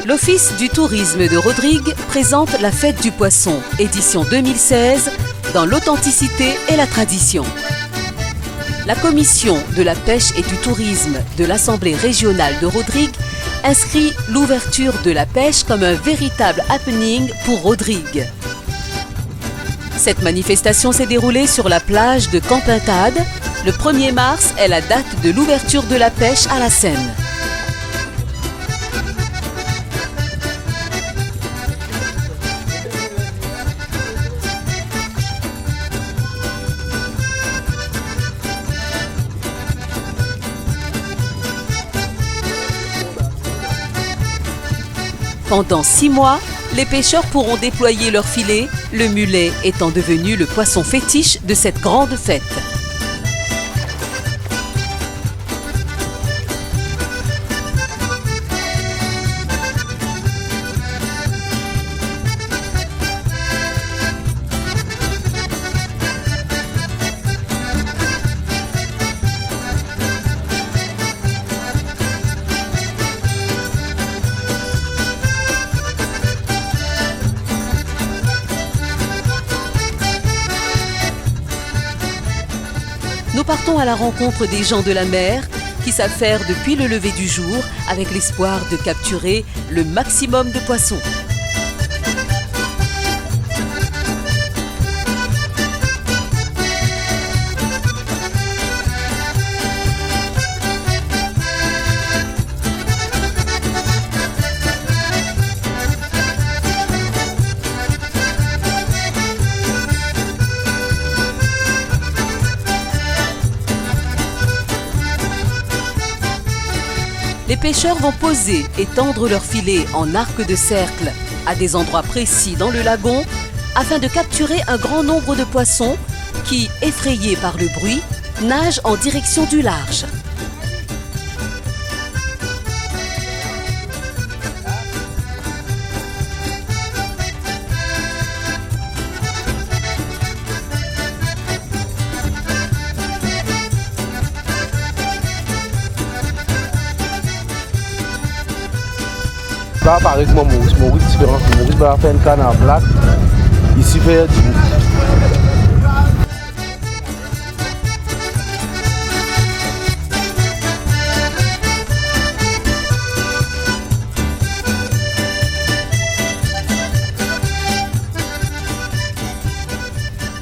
L'Office du tourisme de Rodrigue présente la Fête du Poisson, édition 2016, dans l'authenticité et la tradition. La commission de la pêche et du tourisme de l'Assemblée régionale de Rodrigue inscrit l'ouverture de la pêche comme un véritable happening pour Rodrigue. Cette manifestation s'est déroulée sur la plage de Campintade. Le 1er mars est la date de l'ouverture de la pêche à la Seine. Pendant 6 mois, les pêcheurs pourront déployer leurs filets, le mulet étant devenu le poisson fétiche de cette grande fête. Nous partons à la rencontre des gens de la mer qui s'affairent depuis le lever du jour avec l'espoir de capturer le maximum de poissons. Les pêcheurs vont poser et tendre leurs filets en arc de cercle à des endroits précis dans le lagon afin de capturer un grand nombre de poissons qui, effrayés par le bruit, nagent en direction du large. Là, par exemple, Maurice différent. Maurice va faire une canne à plat. Ici, fait 10 minutes.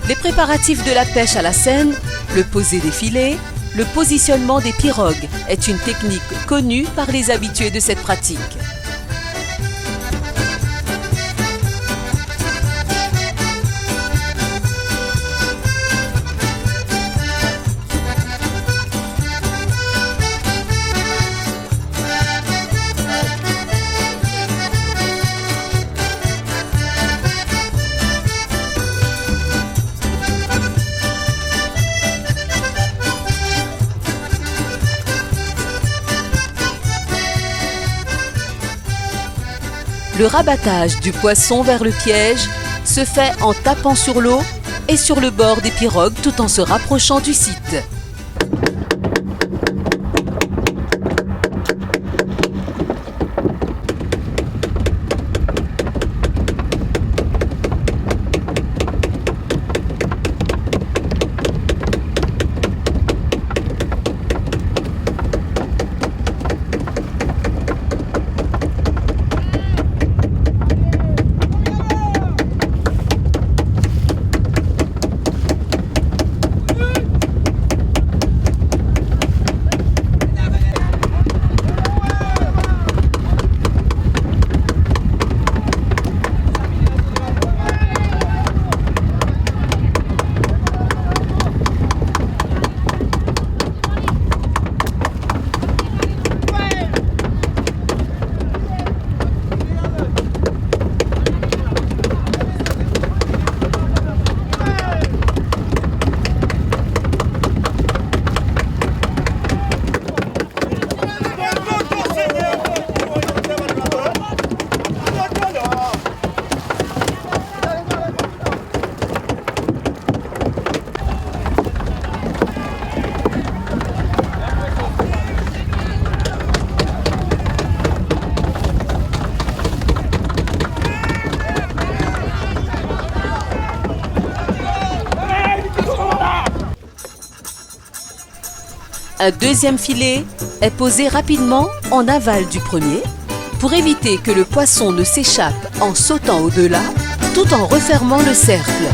Les préparatifs de la pêche à la Seine, le poser des filets, le positionnement des pirogues est une technique connue par les habitués de cette pratique. Le rabattage du poisson vers le piège se fait en tapant sur l'eau et sur le bord des pirogues tout en se rapprochant du site. Un deuxième filet est posé rapidement en aval du premier pour éviter que le poisson ne s'échappe en sautant au-delà tout en refermant le cercle.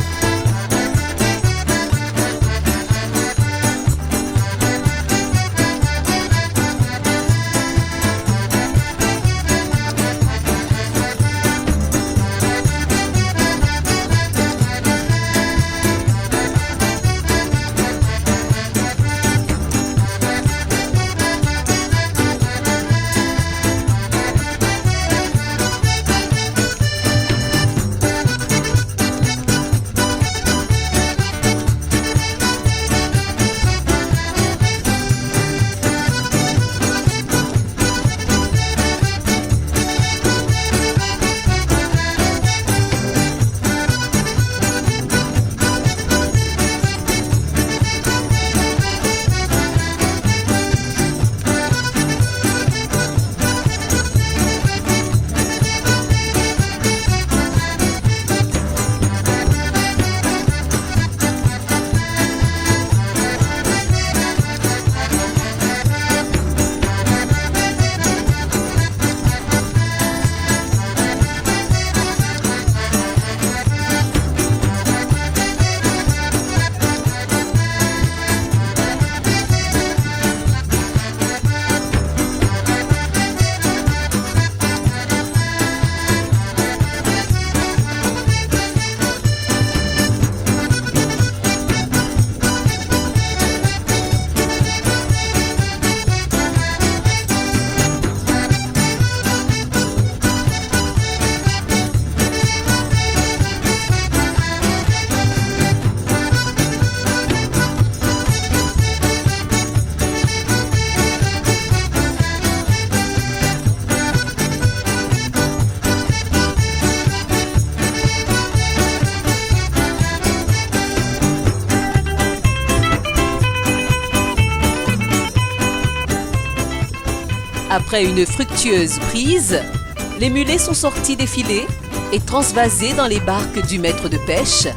Après une fructueuse prise, les mulets sont sortis des filets et transvasés dans les barques du maître de pêche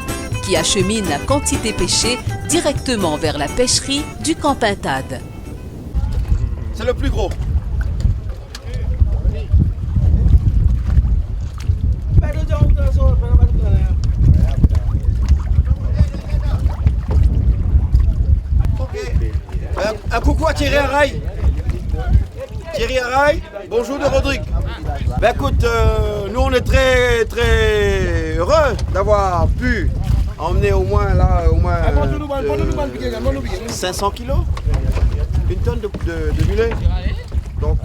qui achemine la quantité pêchée directement vers la pêcherie du Camp Pintade. C'est le plus gros. Un coucou à Thierry Araille. Thierry Araille, bonjour de Rodrigue. Ben écoute, nous on est très heureux d'avoir pu emmener au moins 500 kilos, une tonne de mulets. Donc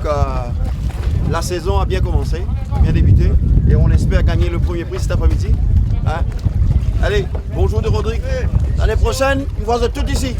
la saison a bien commencé, a bien débuté et on espère gagner le premier prix cet après-midi. Hein? Allez, bonjour de Rodrigue. L'année prochaine, ils vont être tous ici.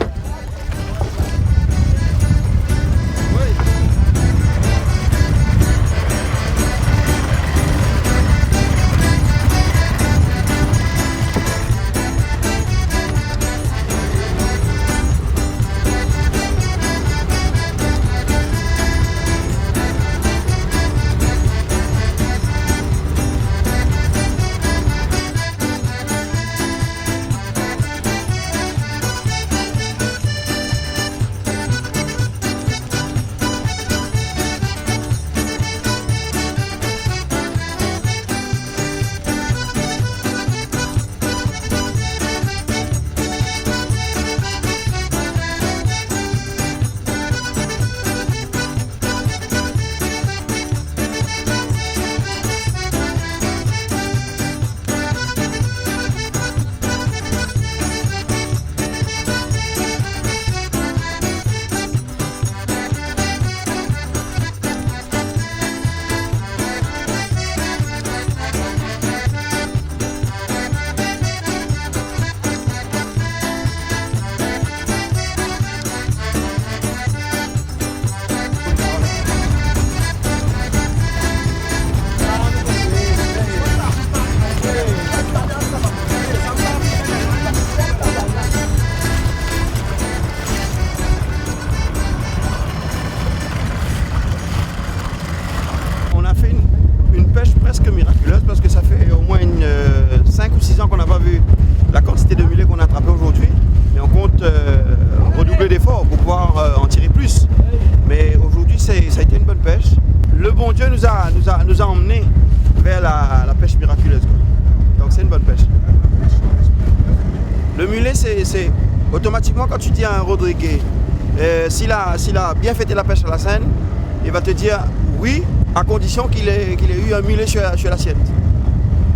miraculeuse parce que ça fait au moins 5 ou 6 ans qu'on n'a pas vu la quantité de mulets qu'on a attrapé aujourd'hui. Et on compte redoubler d'efforts pour pouvoir en tirer plus. le bon Dieu nous a emmenés vers la pêche miraculeuse, quoi. Donc c'est une bonne pêche. Le mulet, c'est automatiquement quand tu dis à un Rodriguez, s'il a bien fêté la pêche à la Seine, il va te dire oui, à condition qu'il ait eu un mulet sur l'assiette.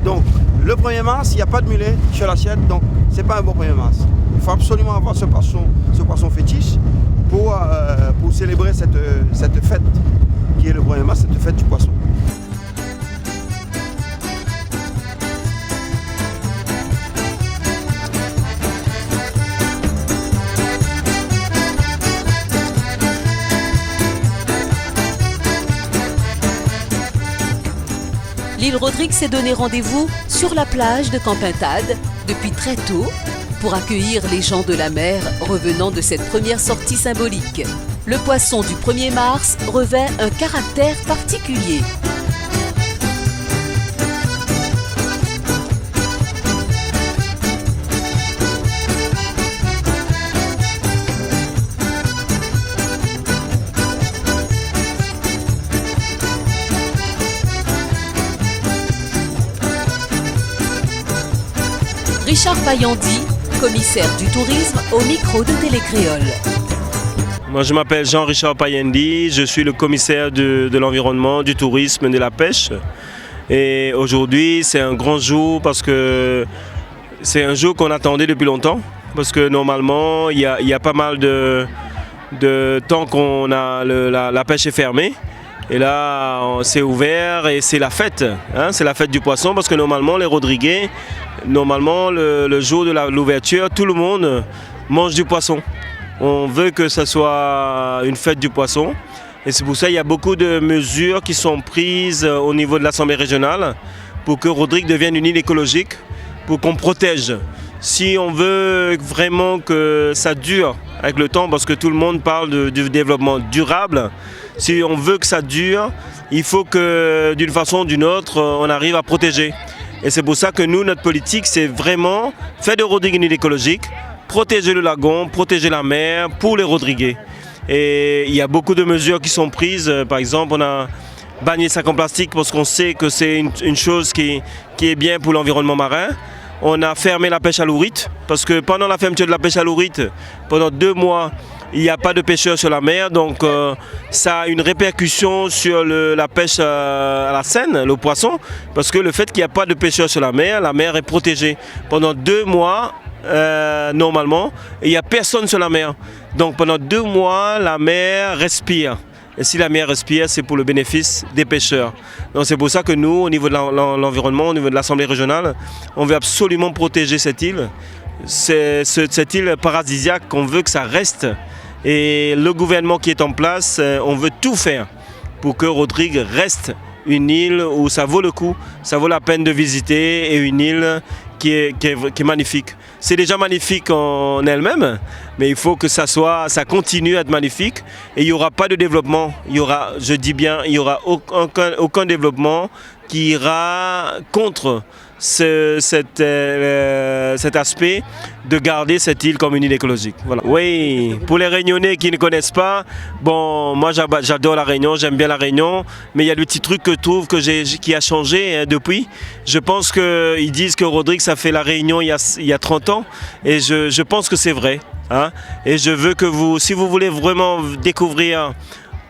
Donc le 1er mars, il n'y a pas de mulet sur l'assiette, donc c'est pas un bon 1er mars. Il faut absolument avoir ce poisson fétiche pour célébrer cette fête qui est le 1er mars, cette fête du poisson. L'île Rodrigue s'est donné rendez-vous sur la plage de Campintade depuis très tôt pour accueillir les gens de la mer revenant de cette première sortie symbolique. Le poisson du 1er mars revêt un caractère particulier. Richard Payandi, commissaire du tourisme au micro de Télécréole. Moi je m'appelle Jean-Richard Payandi, je suis le commissaire de l'environnement, du tourisme et de la pêche. Et aujourd'hui c'est un grand jour parce que c'est un jour qu'on attendait depuis longtemps. Parce que normalement il y a pas mal de temps qu'on a la pêche est fermée. Et là, c'est ouvert et c'est la fête, hein, c'est la fête du poisson parce que normalement, les Rodriguais, le jour de l'ouverture, tout le monde mange du poisson. On veut que ce soit une fête du poisson et c'est pour ça qu'il y a beaucoup de mesures qui sont prises au niveau de l'Assemblée régionale pour que Rodrigue devienne une île écologique, pour qu'on protège. Si on veut vraiment que ça dure avec le temps, parce que tout le monde parle du développement durable, si on veut que ça dure, il faut que d'une façon ou d'une autre, on arrive à protéger. Et c'est pour ça que nous, notre politique, c'est vraiment faire de Rodrigue une île écologique, protéger le lagon, protéger la mer pour les Rodriguais. Et il y a beaucoup de mesures qui sont prises. Par exemple, on a banni les sacs en plastique parce qu'on sait que c'est une chose qui est bien pour l'environnement marin. On a fermé la pêche à l'ourite parce que pendant la fermeture de la pêche à l'ourite, pendant 2 mois, il n'y a pas de pêcheurs sur la mer. Donc ça a une répercussion sur la pêche à la Seine, le poisson. Parce que le fait qu'il n'y a pas de pêcheurs sur la mer est protégée. Pendant 2 mois, normalement, il n'y a personne sur la mer. Donc pendant 2 mois, la mer respire. Et si la mer respire, c'est pour le bénéfice des pêcheurs. Donc c'est pour ça que nous, au niveau de l'environnement, au niveau de l'Assemblée régionale, on veut absolument protéger cette île. C'est cette île paradisiaque qu'on veut que ça reste. Et le gouvernement qui est en place, on veut tout faire pour que Rodrigue reste une île où ça vaut le coup, ça vaut la peine de visiter et une île qui est magnifique. C'est déjà magnifique en elle-même, mais il faut que ça continue à être magnifique et il n'y aura pas de développement. Il y aura, je dis bien, il n'y aura aucun développement qui ira contre cet aspect de garder cette île comme une île écologique. Voilà. Oui, pour les Réunionnais qui ne connaissent pas, bon, moi j'adore la Réunion, j'aime bien la Réunion, mais il y a des petits trucs que je trouve qui a changé depuis. Je pense qu'ils disent que Rodrigue ça fait la Réunion il y a 30 ans et je pense que c'est vrai. Hein? Et je veux que si vous voulez vraiment découvrir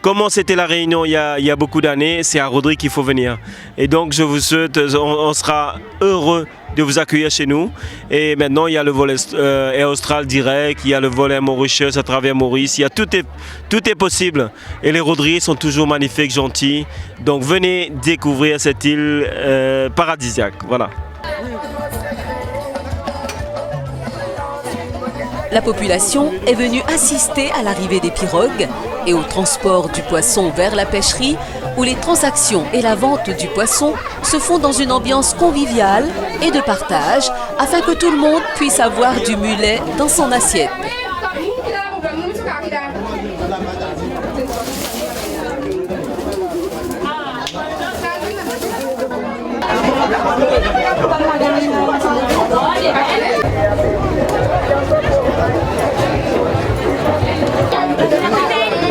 comment c'était la Réunion il y a beaucoup d'années, c'est à Rodrigue qu'il faut venir. Et donc je vous souhaite, on sera heureux de vous accueillir chez nous. Et maintenant il y a le vol Air Austral direct, il y a le vol Air Mauritius à travers Maurice, tout est possible. Et les Rodriguais sont toujours magnifiques, gentils. Donc venez découvrir cette île paradisiaque. Voilà. La population est venue assister à l'arrivée des pirogues et au transport du poisson vers la pêcherie où les transactions et la vente du poisson se font dans une ambiance conviviale et de partage afin que tout le monde puisse avoir du mulet dans son assiette.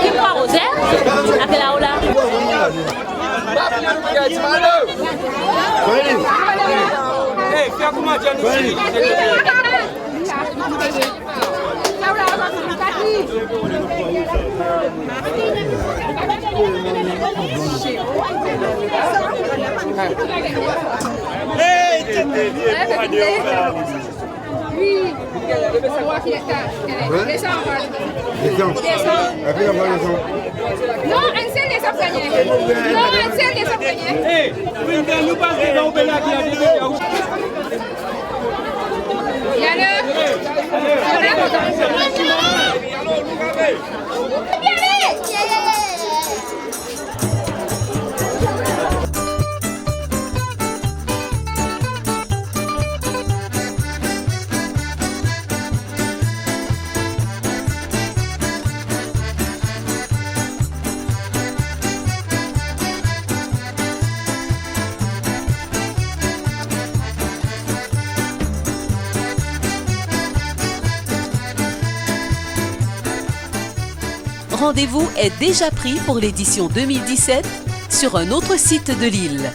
Kim Rosé, à quelle heure là? Oui. Non, un seul des employés. Non, un seul des employés. Il y a Rendez-vous est déjà pris pour l'édition 2017 sur un autre site de l'île.